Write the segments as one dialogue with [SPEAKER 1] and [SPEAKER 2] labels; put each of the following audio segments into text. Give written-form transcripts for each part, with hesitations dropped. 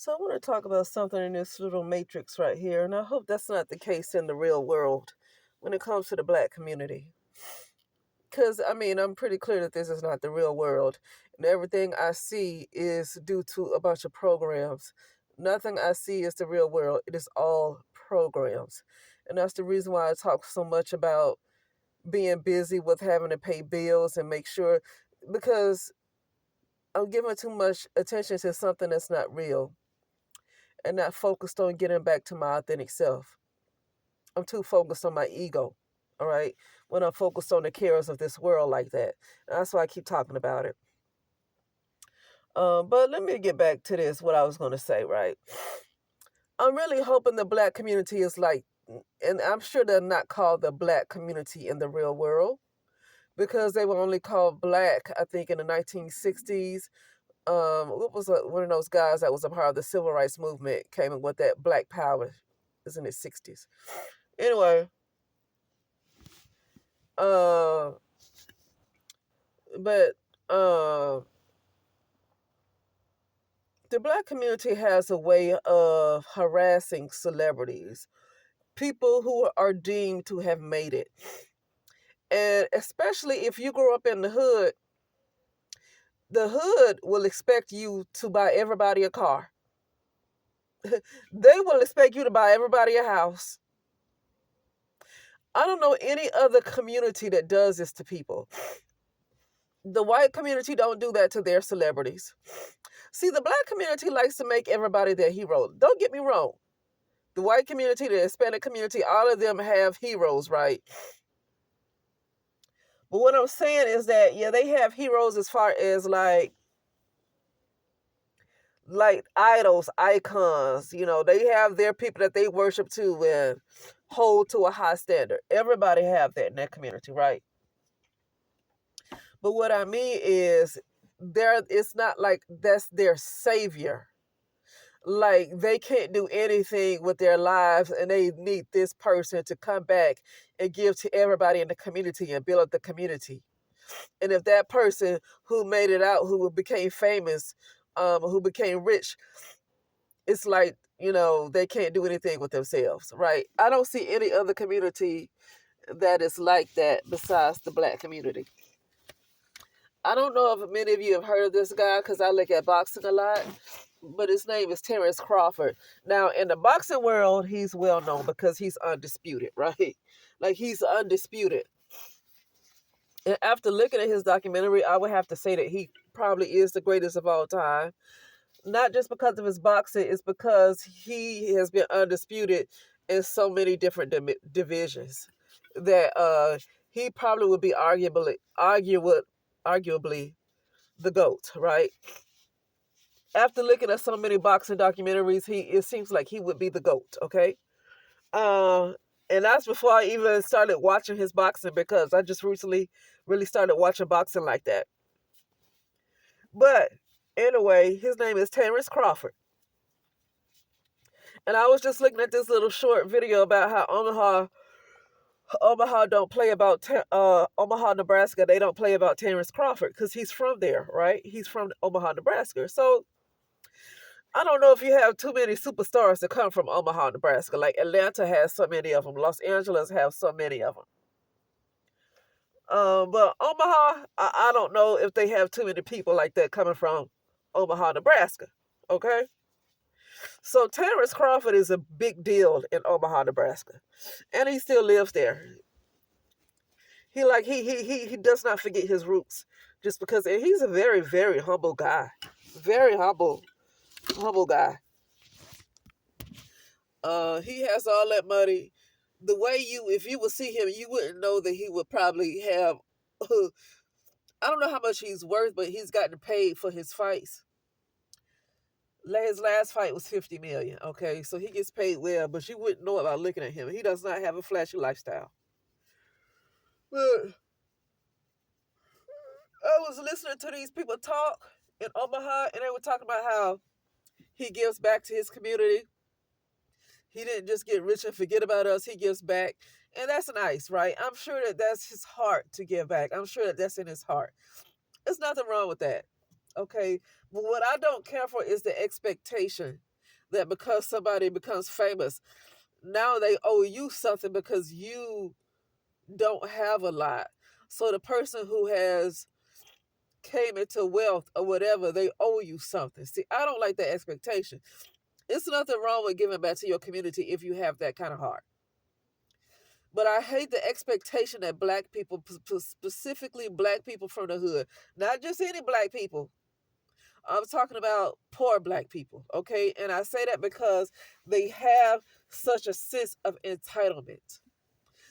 [SPEAKER 1] So I want to talk about something in this little matrix right here, and I hope that's not the case in the real world when it comes to the black community. Because, I mean, I'm pretty clear that this is not the real world, and everything I see is due to a bunch of programs. Nothing I see is the real world, it is all programs. And that's the reason why I talk so much about being busy with having to pay bills and make sure, because I'm giving too much attention to something that's not real and not focused on getting back to my authentic self. I'm too focused on my ego, all right, when I'm focused on the cares of this world like that. And that's why I keep talking about it. But let me get back to this, what I was going to say, right? I'm really hoping the black community is like, and I'm sure they're not called the black community in the real world because they were only called black, I think, in the 1960s. What was one of those guys that was a part of the civil rights movement came in with that black power, is in the 60s. Anyway, uh, but uh, the black community has a way of harassing celebrities, people who are deemed to have made it. And especially if you grow up in the hood will expect you to buy everybody a car. They will expect you to buy everybody a house. I don't know any other community that does this to people. The white community don't do that to their celebrities. See, the black community likes to make everybody their hero. Don't get me wrong. The white community, the Hispanic community, all of them have heroes, right? But what I'm saying is that, yeah, they have heroes as far as like idols, icons. You know, they have their people that they worship to and hold to a high standard. Everybody have that in that community, right? But what I mean is it's not like that's their savior. Like they can't do anything with their lives and they need this person to come back and give to everybody in the community and build up the community. And if that person who made it out, who became famous, who became rich, it's like, they can't do anything with themselves, right? I don't see any other community that is like that besides the black community. I don't know if many of you have heard of this guy because I look at boxing a lot, but his name is Terrence Crawford. Now, in the boxing world, he's well known because he's undisputed, right? Like he's undisputed. And after looking at his documentary, I would have to say that he probably is the greatest of all time. Not just because of his boxing, it's because he has been undisputed in so many different divisions that he probably would be arguably the GOAT, right? After looking at so many boxing documentaries, it seems like he would be the GOAT, okay? Uh, and that's before I even started watching his boxing because I just recently really started watching boxing like that. But anyway, his name is Terrence Crawford. And I was just looking at this little short video about how Omaha don't play about Omaha, Nebraska. They don't play about Terrence Crawford because he's from there, right? He's from Omaha, Nebraska. So I don't know if you have too many superstars that come from Omaha, Nebraska. Like Atlanta has so many of them. Los Angeles have so many of them. But Omaha, I don't know if they have too many people like that coming from Omaha, Nebraska. Okay. So Terrence Crawford is a big deal in Omaha, Nebraska, and he still lives there. He does not forget his roots, just because and he's a very very humble guy, very humble guy. He has all that money. The way if you would see him, you wouldn't know that he would probably have. I don't know how much he's worth, but he's gotten paid for his fights. His last fight was 50 million. Okay, so he gets paid well, but you wouldn't know about looking at him. He does not have a flashy lifestyle. But I was listening to these people talk in Omaha, and they were talking about how he gives back to his community. He didn't just get rich and forget about us. He gives back. And that's nice, right? I'm sure that that's his heart to give back. I'm sure that that's in his heart. There's nothing wrong with that. Okay. But what I don't care for is the expectation that because somebody becomes famous, now they owe you something because you don't have a lot. So the person who has came into wealth or whatever, they owe you something. See, I don't like that expectation. It's nothing wrong with giving back to your community if you have that kind of heart. But I hate the expectation that black people, specifically black people from the hood, not just any black people, I'm talking about poor black people, okay? And I say that because they have such a sense of entitlement.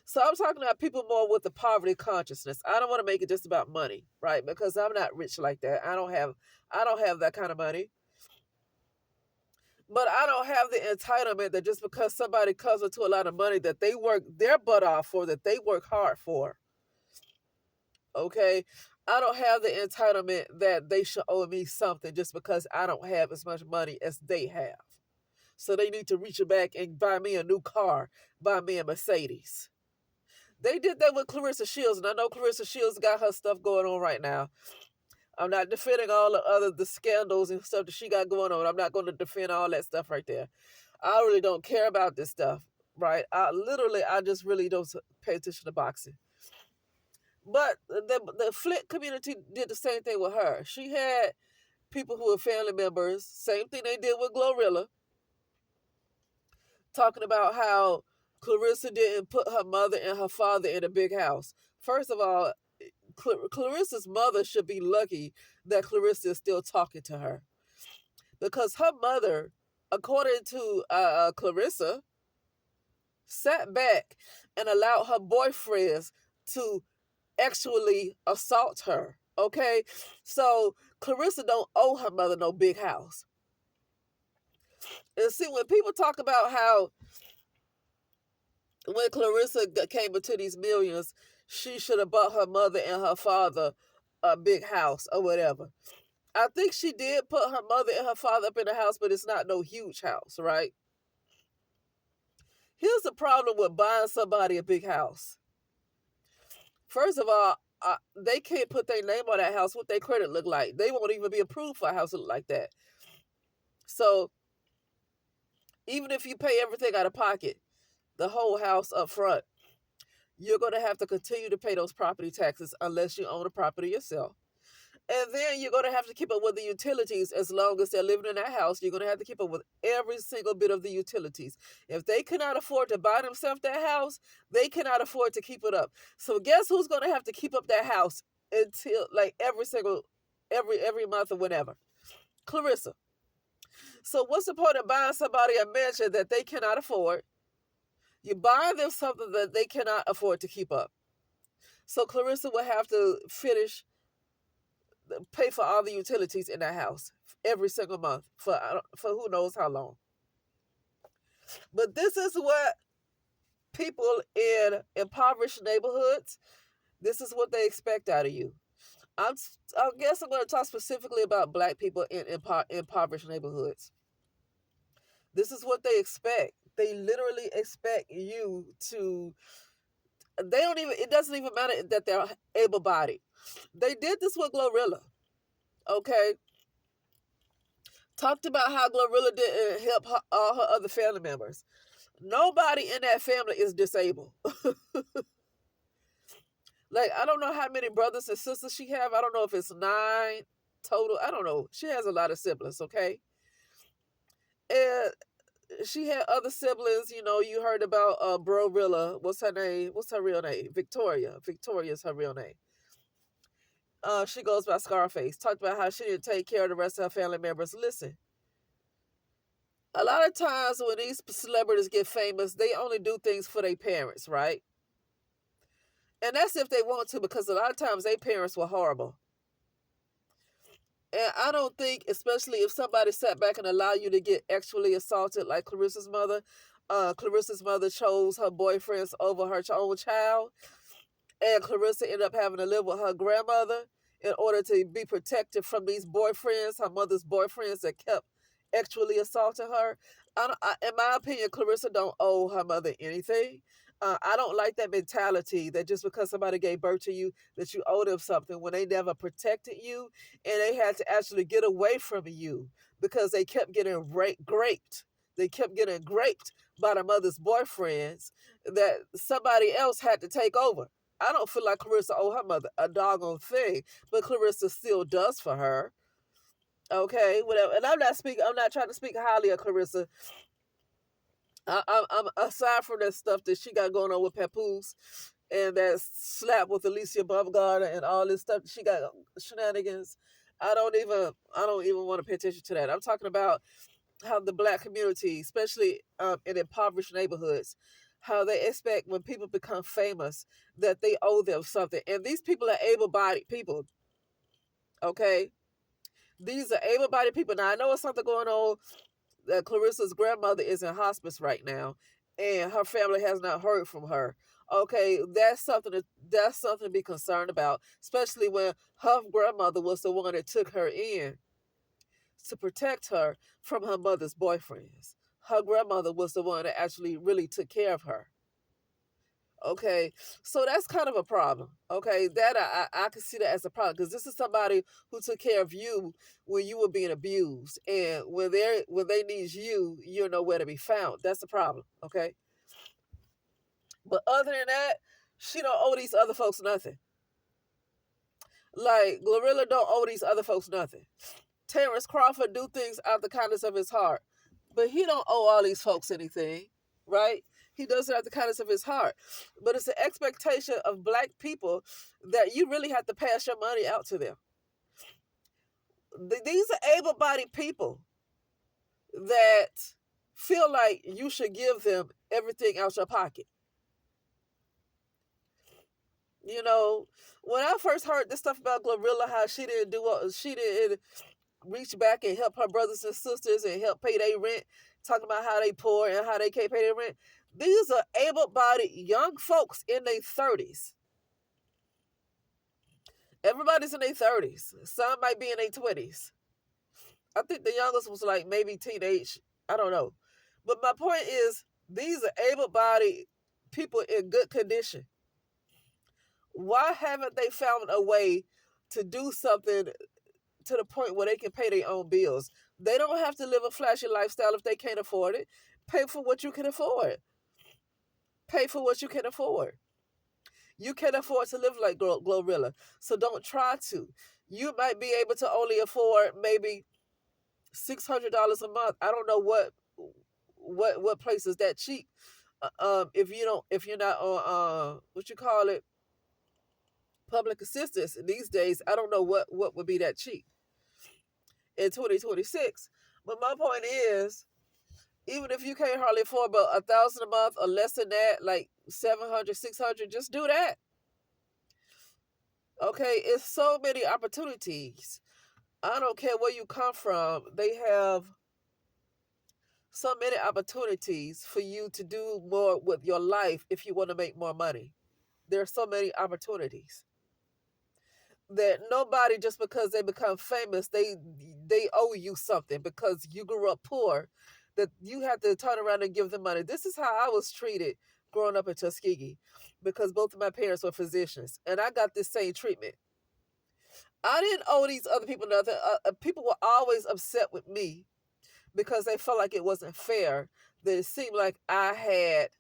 [SPEAKER 1] So I'm talking about people more with the poverty consciousness. I don't want to make it just about money, right? Because I'm not rich like that. I don't have that kind of money. But I don't have the entitlement that just because somebody comes into a lot of money that they work their butt off for, that they work hard for. Okay? I don't have the entitlement that they should owe me something just because I don't have as much money as they have. So they need to reach back and buy me a new car, buy me a Mercedes. They did that with Clarissa Shields, and I know Clarissa Shields got her stuff going on right now. I'm not defending all the scandals and stuff that she got going on. I'm not going to defend all that stuff right there. I really don't care about this stuff, right? I just really don't pay attention to boxing. But the Flint community did the same thing with her. She had people who were family members, same thing they did with Glorilla, talking about how Clarissa didn't put her mother and her father in a big house. First of all, Clarissa's mother should be lucky that Clarissa is still talking to her, because her mother, according to Clarissa, sat back and allowed her boyfriends to actually assault her. Okay, so Clarissa don't owe her mother no big house. And see, when people talk about how when Clarissa came into these millions, she should have bought her mother and her father a big house or whatever. I think she did put her mother and her father up in a house, but it's not no huge house, right? Here's the problem with buying somebody a big house. First of all, they can't put their name on that house. What their credit look like? They won't even be approved for a house that look like that. So even if you pay everything out of pocket, the whole house up front, you're going to have to continue to pay those property taxes unless you own the property yourself. And then you're going to have to keep up with the utilities as long as they're living in that house. You're going to have to keep up with every single bit of the utilities. If they cannot afford to buy themselves that house, they cannot afford to keep it up. So guess who's going to have to keep up that house until like every month or whenever? Clarissa. So what's the point of buying somebody a mansion that they cannot afford? You buy them something that they cannot afford to keep up. So Clarissa will have to pay for all the utilities in that house every single month for who knows how long. But this is what people in impoverished neighborhoods, this is what they expect out of you. I guess I'm going to talk specifically about black people in impoverished neighborhoods. This is what they expect. They literally expect you to. It doesn't even matter that they're able-bodied. They did this with Glorilla. Okay? Talked about how Glorilla didn't help all her other family members. Nobody in that family is disabled. Like, I don't know how many brothers and sisters she have. I don't know if it's 9 total. I don't know. She has a lot of siblings, okay? And she had other siblings. You know, you heard about Brorilla. What's her name? What's her real name? Victoria. Victoria's her real name. She goes by Scarface. Talked about how she didn't take care of the rest of her family members. Listen, a lot of times when these celebrities get famous, they only do things for their parents, right? And that's if they want to, because a lot of times their parents were horrible. And I don't think, especially if somebody sat back and allowed you to get actually assaulted like Clarissa's mother. Clarissa's mother chose her boyfriends over her own child. And Clarissa ended up having to live with her grandmother in order to be protected from these boyfriends, her mother's boyfriends that kept actually assaulting her. In my opinion, Clarissa don't owe her mother anything. I don't like that mentality that just because somebody gave birth to you that you owe them something when they never protected you and they had to actually get away from you because they kept getting graped. They kept getting graped by the mother's boyfriends that somebody else had to take over. I don't feel like Clarissa owe her mother a doggone thing, but Clarissa still does for her. Okay, whatever. And I'm not speaking. I'm not trying to speak highly of Clarissa. I'm aside from that stuff that she got going on with Papoose and that slap with Alicia Baumgartner and all this stuff she got shenanigans. I don't even want to pay attention to that. I'm talking about how the black community, especially in impoverished neighborhoods, how they expect when people become famous that they owe them something. And these people are able-bodied people. Okay, these are able-bodied people. Now I know it's something going on. Clarissa's grandmother is in hospice right now, and her family has not heard from her. Okay, that's something to be concerned about, especially when her grandmother was the one that took her in to protect her from her mother's boyfriends. Her grandmother was the one that actually really took care of her. Okay, so that's kind of a problem. Okay, that I can see that as a problem because this is somebody who took care of you when you were being abused, and when they need you, you're nowhere to be found. That's the problem. Okay, but other than that, she don't owe these other folks nothing. Like Glorilla don't owe these other folks nothing. Terrence Crawford do things out the kindness of his heart, but he don't owe all these folks anything, right? He does it out the kindness of his heart. But it's the expectation of black people that you really have to pass your money out to them. These are able-bodied people that feel like you should give them everything out your pocket. You know, when I first heard this stuff about Glorilla, how she didn't reach back and help her brothers and sisters and help pay their rent, talking about how they poor and how they can't pay their rent. These are able-bodied young folks in their 30s. Everybody's in their 30s. Some might be in their 20s. I think the youngest was like maybe teenage. I don't know. But my point is, these are able-bodied people in good condition. Why haven't they found a way to do something to the point where they can pay their own bills? They don't have to live a flashy lifestyle if they can't afford it. Pay for what you can afford. Pay for what you can afford. You can afford to live like Glorilla, so don't try to. You might be able to only afford maybe $600 a month. I don't know what place is that cheap. If you're not on what you call it, public assistance these days, I don't know what would be that cheap in 2026. But my point is, even if you can't hardly afford about 1,000 a month or less than that, like 700, 600, just do that. Okay, it's so many opportunities. I don't care where you come from. They have so many opportunities for you to do more with your life if you want to make more money. There are so many opportunities that nobody, just because they become famous, they owe you something because you grew up poor, that you have to turn around and give them money. This is how I was treated growing up in Tuskegee because both of my parents were physicians and I got this same treatment. I didn't owe these other people nothing. People were always upset with me because they felt like it wasn't fair. That it seemed like I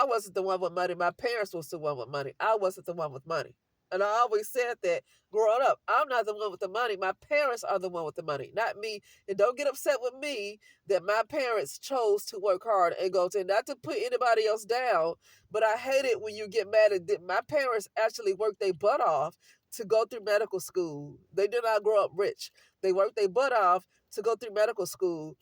[SPEAKER 1] wasn't the one with money. My parents was the one with money. I wasn't the one with money. And I always said that growing up, I'm not the one with the money. My parents are the one with the money, not me. And don't get upset with me that my parents chose to work hard and go to, not to put anybody else down, but I hate it when you get mad at my parents actually worked their butt off to go through medical school. They did not grow up rich. They worked their butt off to go through medical school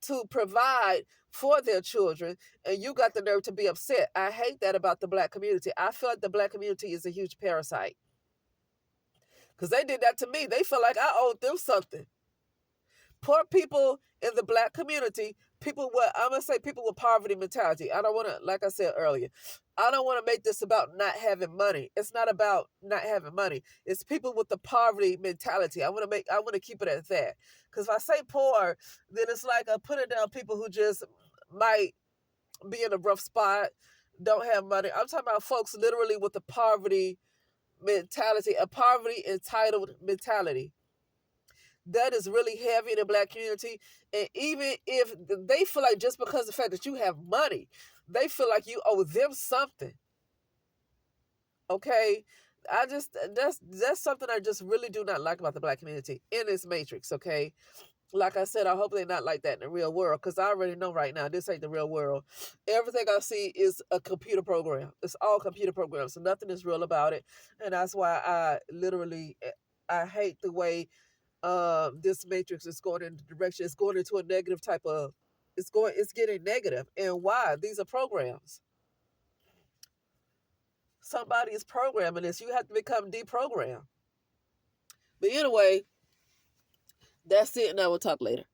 [SPEAKER 1] to provide for their children, and you got the nerve to be upset. I hate that about the black community. I feel like the black community is a huge parasite because they did that to me. They felt like I owed them something. Poor people in the black community, people with poverty mentality. I don't want to, like I said earlier, I don't want to make this about not having money. It's not about not having money. It's people with the poverty mentality. I want to keep it at that. Because if I say poor, then it's like I put it down people who just might be in a rough spot, don't have money. I'm talking about folks literally with the poverty mentality, a poverty entitled mentality. That is really heavy in the Black community. And even if they feel like just because of the fact that you have money, they feel like you owe them something. Okay? That's something I just really do not like about the Black community in this matrix, okay? Like I said, I hope they're not like that in the real world, because I already know right now this ain't the real world. Everything I see is a computer program. It's all computer programs, so nothing is real about it. And that's why I hate the way this matrix is going in the direction. It's going into a negative type of, it's getting negative. And why? These are programs. Somebody is programming this. You have to become deprogrammed. But anyway, that's it, and I will talk later.